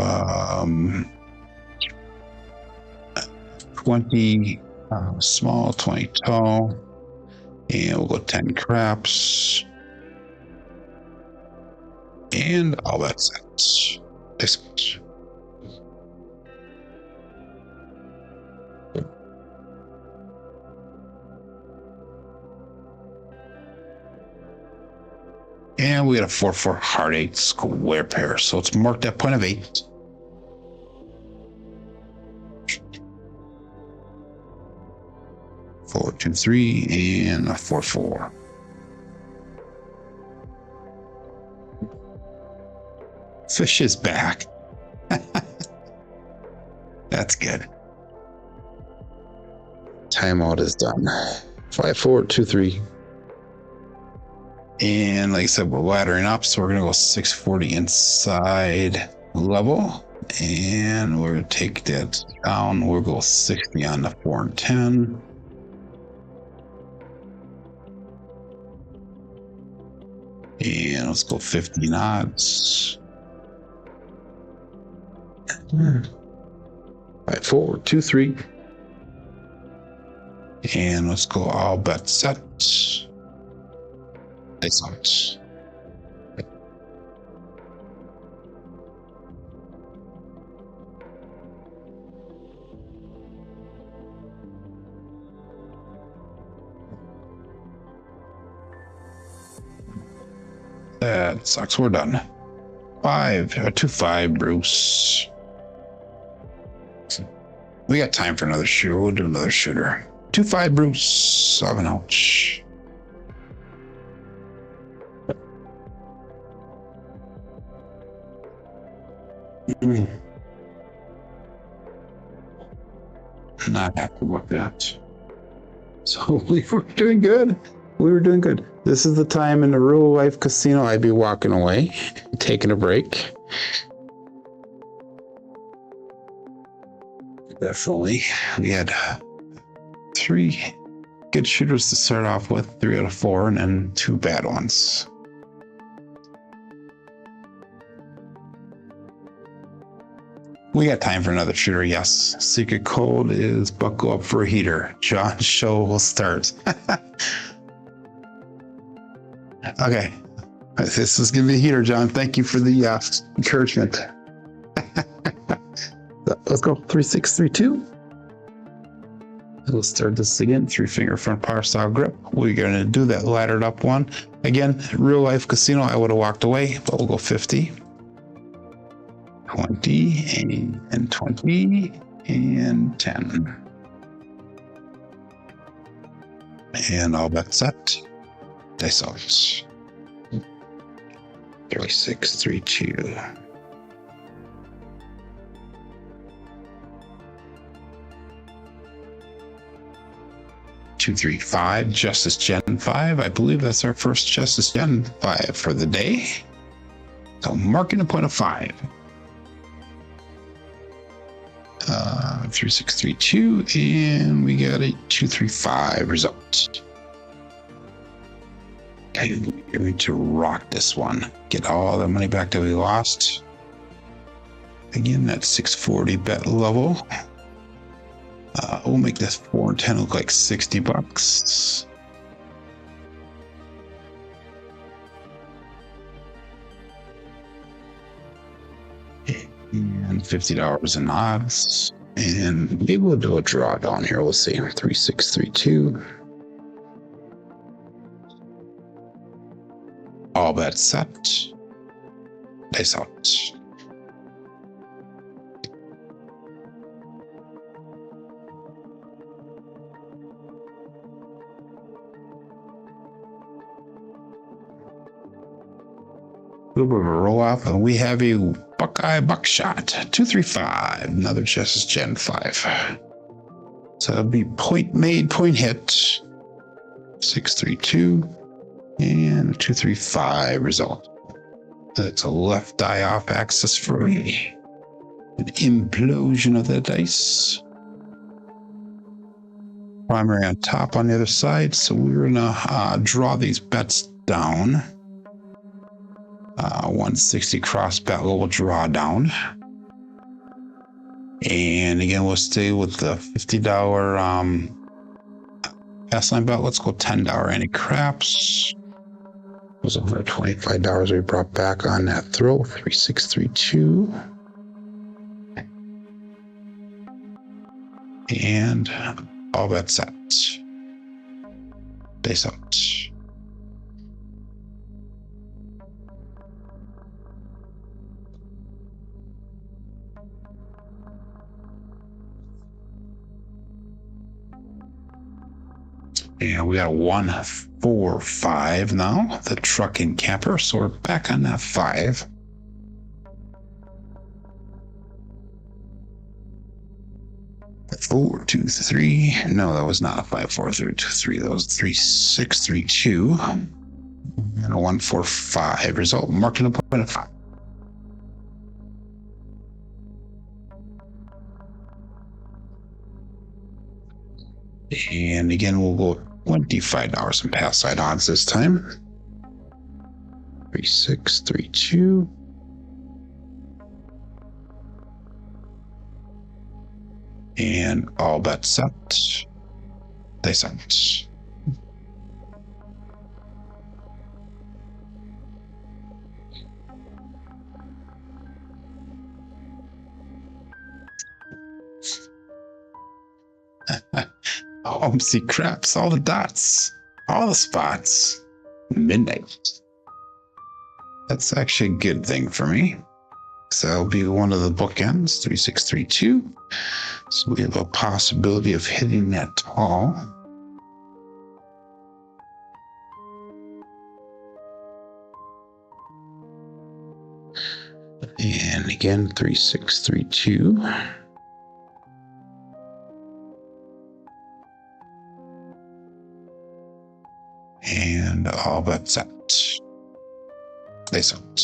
20 small, 20 tall. And we'll go 10 craps. And all that sets. This much. And we got a 4-4 hard 8 square pair. So it's marked at point of 8. Four, 2, 3, and a 4-4. Fish is back. That's good. Timeout is done. 5-4, 2, 3. And like I said, we're laddering up, so we're gonna go 640 inside level. And we're gonna take that down. We'll go 60 on the 4 and 10. And let's go 50 knots. 5-4, 2, 3. And let's go all bet set. Nice out. That sucks. We're done. 2-5, Bruce. We got time for another shooter. We'll do another shooter. 2-5, Bruce. 7 ouch. Not happy with that. So we were doing good. We were doing good. This is the time in the real life casino I'd be walking away, taking a break. Definitely. We had 3 good shooters to start off with, 3 out of 4, and then 2 bad ones. We got time for another shooter, yes. Secret code is buckle up for a heater. John's show will start. Okay. This is going to be a heater, John. Thank you for the encouragement. Let's go 3-6-3-2. We'll start this again. 3-finger front power style grip. We're going to do that laddered up one. Again, real life casino, I would have walked away, but we'll go 50. 20 and 20 and 10. And all bet set. Dice out. 3-6-3-2. Two, 3, 5. Justice Gen 5. I believe that's our first Justice Gen 5 for the day. So marking a point of 5. 3-6-3-2, and we got a 2-3-5 result. Okay, we're going to rock this one. Get all the money back that we lost. Again, that 640 bet level. We'll make this 4 and 10 look like $60. And $50 in odds. And maybe we'll do a draw down here. We'll see. 3-6-3-2. All bet set. Dice out. A little bit of a roll off, and we have a Buckeye Buckshot 2-3-5. Another Justice Gen 5. So it'll be point made, point hit. 6-3-2 and 2-3-5 result. That's a left die off axis for me. An implosion of the dice. Primary on top on the other side. So we're gonna draw these bets down. 160 cross bet level drawdown. And again, we'll stay with the $50 pass line bet. Let's go $10 any craps. It was over $25 we brought back on that throw. 3-6-3-2. And all bets set. Dice out. And we got a 1-4-5 now, the truck and camper. So we're back on that 5. Four, 2, 3. No, that was not a 5, 4, 3, 2, 3. That was 3, 6, 3, 2. And a 1-4-5 result. Marking a point of 5. And again, we'll go $25 in pass side odds this time. 3-6-3-2. And all bets set. They sent. See craps, all the dots, all the spots. Midnight. That's actually a good thing for me. So that'll be one of the bookends, 3632. So we have a possibility of hitting that tall. And again, 3632. And all bets out. Place out.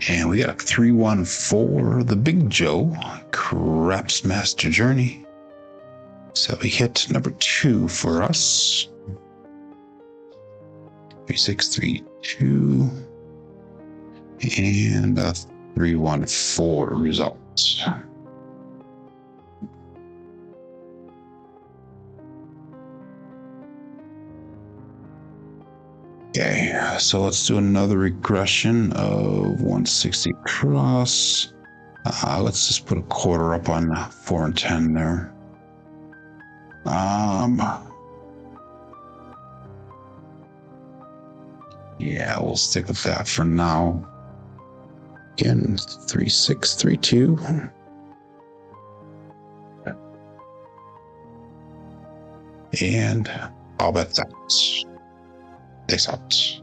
And we got a 314, the Big Joe, Craps Master Journey. So we hit number 2 for us. 3632. And a 314 result. Okay, so let's do another regression of 160 cross. Let's just put a quarter up on 4 and 10 there. Yeah, we'll stick with that for now. Again, 3632. And I'll bet that. This out.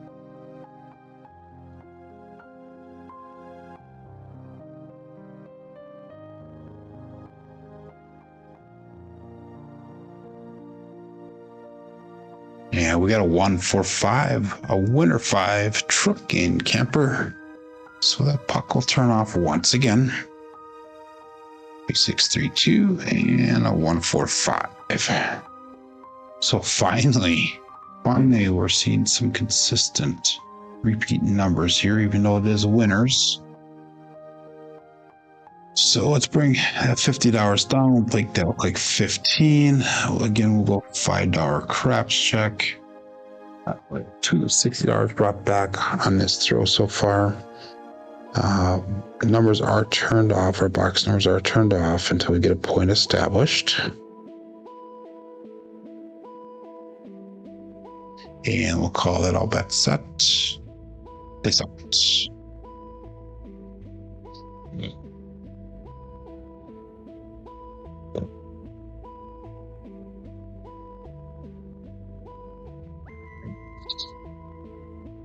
Yeah, we got a 145, a winner 5 truck and camper. So that puck will turn off once again. 3632 and a 145. So finally, we're seeing some consistent repeat numbers here, even though it is winners. So let's bring that $50 down. We'll make that look like 15. Again, we'll go $5 craps check. $60 brought back on this throw so far. Numbers are turned off. Our box numbers are turned off until we get a point established. And we'll call that all bets set. This out.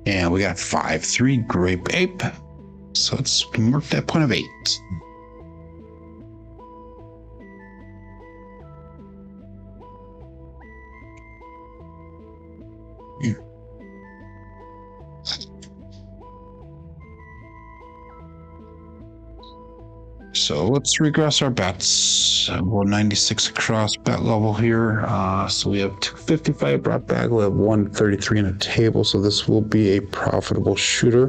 And we got 5-3 Grape Ape. So let's mark that point of 8. So let's regress our bets. We're 96 across bet level here. So we have 255 brought back. We'll have 133 in a table. So this will be a profitable shooter.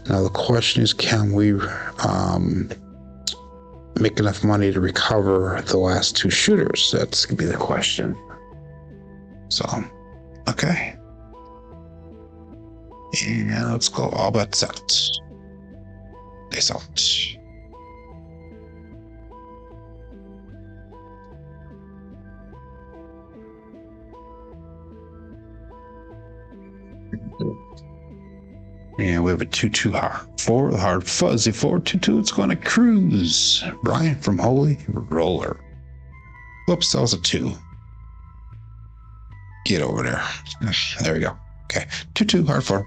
Now the question is, can we make enough money to recover the last 2 shooters? That's gonna be the question. So, okay. And let's go all bets out. This out. And we have a 2-2 hard fuzzy 4-2-2. It's going to cruise. Brian from Holy Roller. Whoops, that was a 2. Get over there. There we go. Okay, 2-2 hard 4.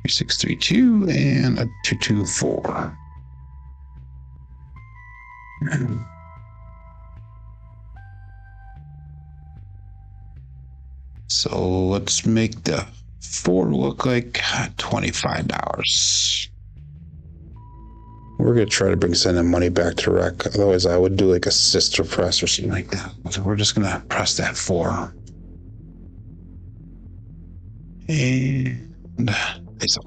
3632 and a 224. So let's make the 4 look like $25. We're going to try to send the money back to rec. Otherwise, I would do like a sister press or something like that. So we're just going to press that 4. And nice out.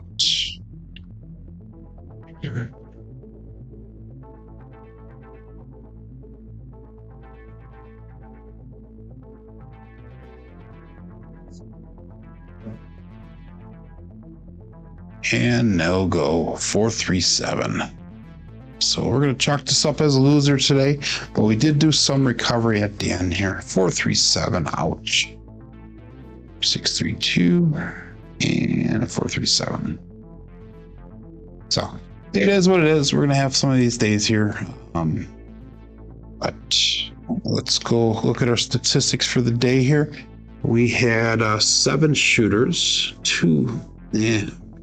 And no go 437. So we're going to chalk this up as a loser today, but we did do some recovery at the end here. 437, ouch. 632 and 437. So it is what it is. We're going to have some of these days here. But let's go look at our statistics for the day here. We had 7 shooters, 2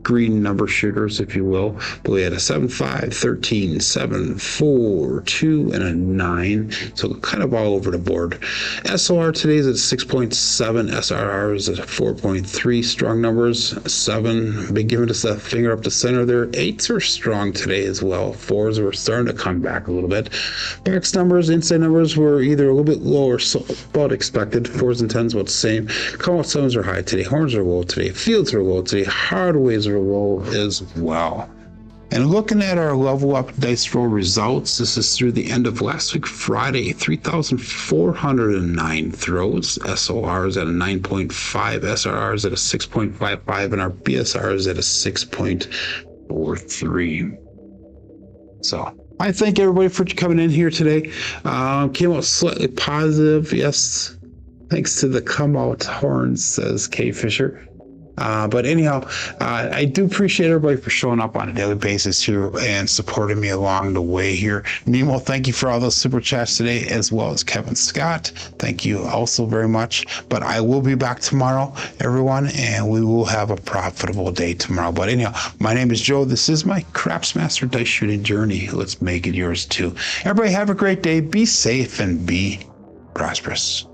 green number shooters, if you will. But we had a 7, 5, 13, 7, 4, 2, and a 9. So kind of all over the board. SOR today is at 6.7. SRR is at 4.3. Strong numbers, 7. Been giving us a finger up the center there. 8s are strong today as well. 4s were starting to come back a little bit. Box numbers, inside numbers were either a little bit lower, so about expected. 4s and 10s about the same. Come out 7s are high today. Horns are low today. Fields are low today. Hardways are low as well. And looking at our level up dice roll results, this is through the end of last week, Friday, 3,409 throws. SOR is at a 9.5, SRR is at a 6.55, and our BSR is at a 6.43. So I thank everybody for coming in here today. Came out slightly positive, yes, thanks to the come out horns, says K Fisher. But anyhow, I do appreciate everybody for showing up on a daily basis here and supporting me along the way here. Nemo, thank you for all those super chats today, as well as Kevin Scott. Thank you also very much. But I will be back tomorrow, everyone, and we will have a profitable day tomorrow. But anyhow, my name is Joe. This is my Craps Master Dice Shooting Journey. Let's make it yours too. Everybody have a great day. Be safe and be prosperous.